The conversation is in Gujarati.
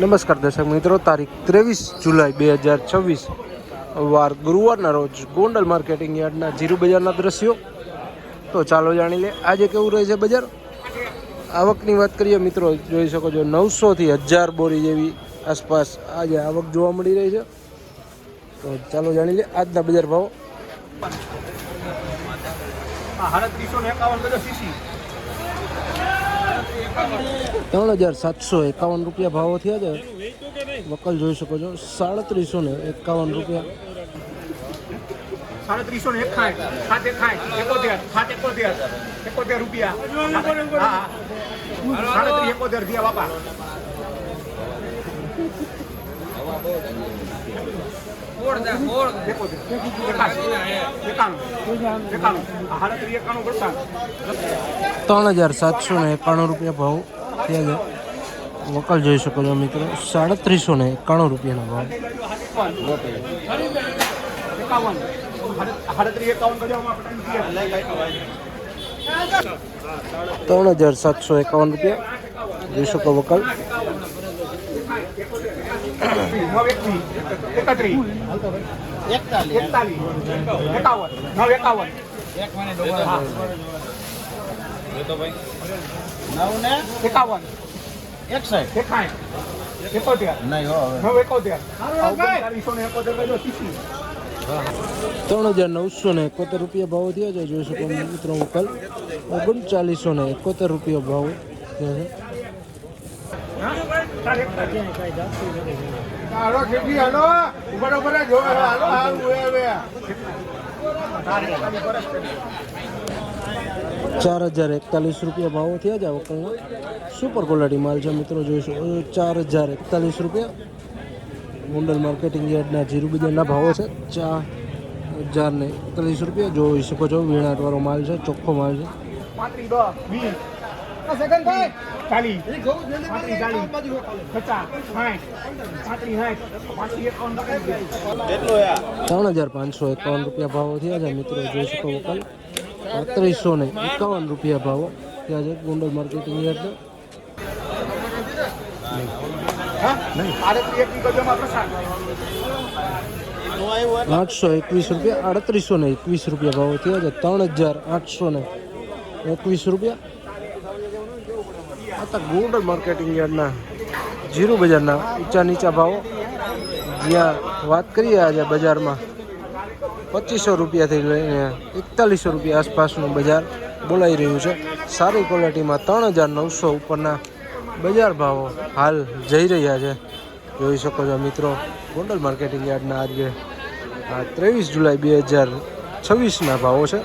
નમસ્કાર દર્શક મિત્રો, તારીખ 23 જુલાઈ 2026 વાર ગુરુવારના રોજ ગોંડલ માર્કેટિંગ યાર્ડના જીરુ બજારના દ્રશ્યો. તો ચાલો જાણી લે આજે કેવું રહે છે બજાર. આવકની વાત કરીએ મિત્રો, જોઈ શકો છો 900 થી 1000 બોરી જેવી આસપાસ આજે આવક જોવા મળી રહી છે. તો ચાલો જાણી લે આજના બજાર ભાવ. 3751 રૂપિયા ભાવો થયા છે. વકલ જોઈ શકો છો 3751 રૂપિયા. 3751 રૂપિયા. 3751 દિયા બાપા. ₹3791 રૂપિયા ભાવ થયા છે. વકલ જોઈ શકો છો મિત્રો 3791 રૂપિયાના ભાવ. 3751 રૂપિયા જોઈ શકો વકલ. 3971 રૂપિયા ભાવ થયા છે. જોઈ શકો મિત્રો વકલ 3971 રૂપિયા ભાવ થયા છે. ₹4041 ભાવો થયા છે વકલના. સુપર ક્વોલિટી માલ છે મિત્રો, જોઈશું ₹4041 રૂપિયા. ગોંડલ માર્કેટિંગ યાર્ડના જીરુ બજારના ભાવો છે. ₹4041 રૂપિયા જોઈ શકો છો. વીણાટવાળો માલ છે, ચોખ્ખો માલ છે. ₹3551 રૂપિયા ભાવો થયા છે મિત્રો, જોઈ શકો વકલ. 3551 રૂપિયા ભાવો થયા છે ગોંડલ માર્કેટિંગ યાર્ડના. 821 રૂપિયા, 3821 રૂપિયા ભાવો થયા છે. 3821 રૂપિયા. આ ગોંડલ માર્કેટિંગ યાર્ડના જીરુ બજારના ઊંચા નીચા ભાવો. જ્યાં વાત કરીએ આજે બજારમાં 2500 રૂપિયાથી લઈને 4100 રૂપિયા આસપાસનું બજાર બોલાઈ રહ્યું છે. સારી ક્વોલિટીમાં 3900 ઉપરના બજાર ભાવો હાલ જઈ રહ્યા છે. જોઈ શકો છો મિત્રો, ગોંડલ માર્કેટિંગ યાર્ડના આજે 23 જુલાઈ 2026ના ભાવો છે.